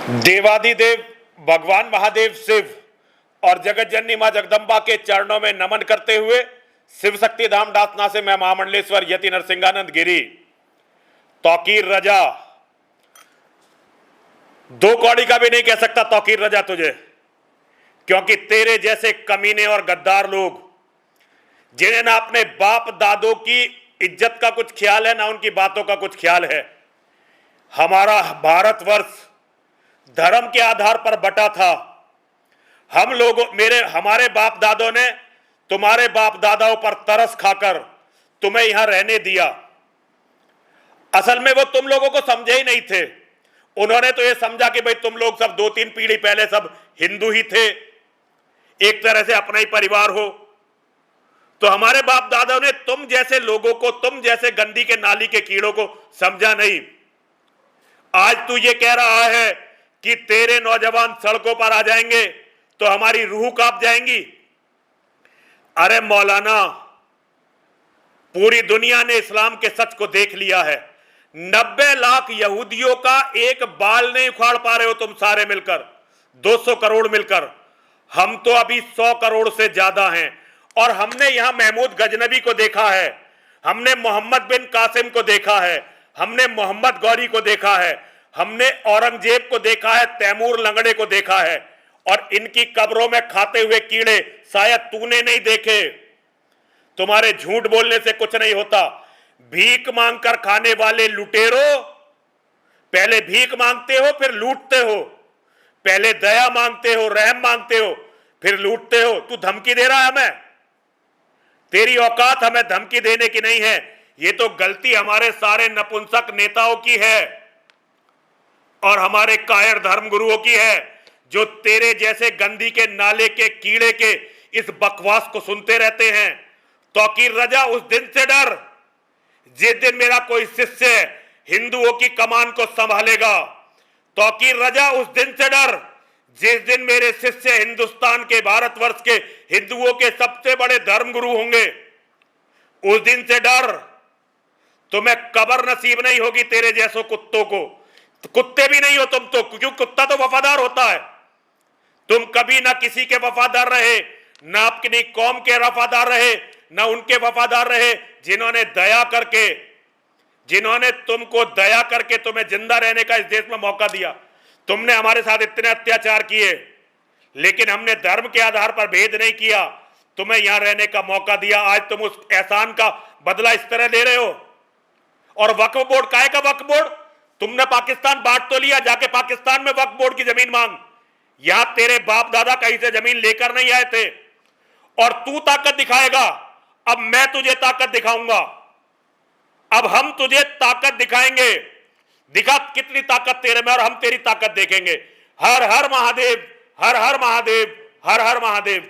देवादिदेव भगवान महादेव शिव और जगत जननी मां जगदम्बा के चरणों में नमन करते हुए शिव शक्ति धाम डासना से मैं महामंडलेश्वर यति नरसिंहानंद गिरी तौकीर रजा, दो कौड़ी का भी नहीं कह सकता तौकीर रजा तुझे, क्योंकि तेरे जैसे कमीने और गद्दार लोग जिन्हें ना अपने बाप दादों की इज्जत का कुछ ख्याल है ना उनकी बातों का कुछ ख्याल है। हमारा भारतवर्ष धर्म के आधार पर बटा था। हम लोगों हमारे बाप दादों ने तुम्हारे बाप दादाओं पर तरस खाकर तुम्हें यहां रहने दिया। असल में वो तुम लोगों को समझे ही नहीं थे। उन्होंने तो ये समझा कि भाई तुम लोग सब 2-3 पीढ़ी पहले सब हिंदू ही थे, एक तरह से अपना ही परिवार हो। तो हमारे बाप दादाओं ने तुम जैसे लोगों को, तुम जैसे गंदी के नाली के कीड़ों को समझा नहीं। आज तू ये कह रहा है कि तेरे नौजवान सड़कों पर आ जाएंगे तो हमारी रूह कांप जाएंगी। अरे मौलाना, पूरी दुनिया ने इस्लाम के सच को देख लिया है। 90 लाख यहूदियों का एक बाल नहीं उखाड़ पा रहे हो तुम सारे मिलकर, 200 करोड़ मिलकर। हम तो अभी 100 करोड़ से ज्यादा हैं। और हमने यहां महमूद गजनबी को देखा है, हमने मोहम्मद बिन कासिम को देखा है, हमने मोहम्मद गौरी को देखा है, हमने औरंगजेब को देखा है, तैमूर लंगड़े को देखा है। और इनकी कब्रों में खाते हुए कीड़े शायद तूने नहीं देखे। तुम्हारे झूठ बोलने से कुछ नहीं होता। भीख मांगकर खाने वाले लुटेरो, पहले भीख मांगते हो फिर लूटते हो। पहले दया मांगते हो, रहम मांगते हो, फिर लूटते हो। तू धमकी दे रहा है हमें? तेरी औकात हमें धमकी देने की नहीं है। ये तो गलती हमारे सारे नपुंसक नेताओं की है और हमारे कायर धर्मगुरुओं की है, जो तेरे जैसे गंदी के नाले के कीड़े के इस बकवास को सुनते रहते हैं। तौकीर रजा, उस दिन से डर जिस दिन मेरा कोई शिष्य हिंदुओं की कमान को संभालेगा। तौकीर रजा, उस दिन से डर जिस दिन मेरे शिष्य हिंदुस्तान के, भारतवर्ष के हिंदुओं के सबसे बड़े धर्मगुरु होंगे। उस दिन से डर। तुम्हें कब्र नसीब नहीं होगी तेरे जैसों कुत्तों को। कुत्ते भी नहीं हो तुम तो, क्योंकि कुत्ता तो वफादार होता है। तुम कभी ना किसी के वफादार रहे, ना अपनी कौम के वफादार रहे, ना उनके वफादार रहे जिन्होंने तुमको दया करके तुम्हें जिंदा रहने का इस देश में मौका दिया। तुमने हमारे साथ इतने अत्याचार किए, लेकिन हमने धर्म के आधार पर भेद नहीं किया, तुम्हें यहां रहने का मौका दिया। आज तुम उस एहसान का बदला इस तरह ले रहे हो। और वक्फ बोर्ड, काहे का वक्फ बोर्ड? तुमने पाकिस्तान बांट तो लिया, जाके पाकिस्तान में वक्फ बोर्ड की जमीन मांग। यहां तेरे बाप दादा कहीं से जमीन लेकर नहीं आए थे। और तू ताकत दिखाएगा, अब मैं तुझे ताकत दिखाऊंगा। अब हम तुझे ताकत दिखाएंगे। दिखा कितनी ताकत तेरे में, और हम तेरी ताकत देखेंगे। हर हर महादेव, हर हर महादेव, हर हर महादेव।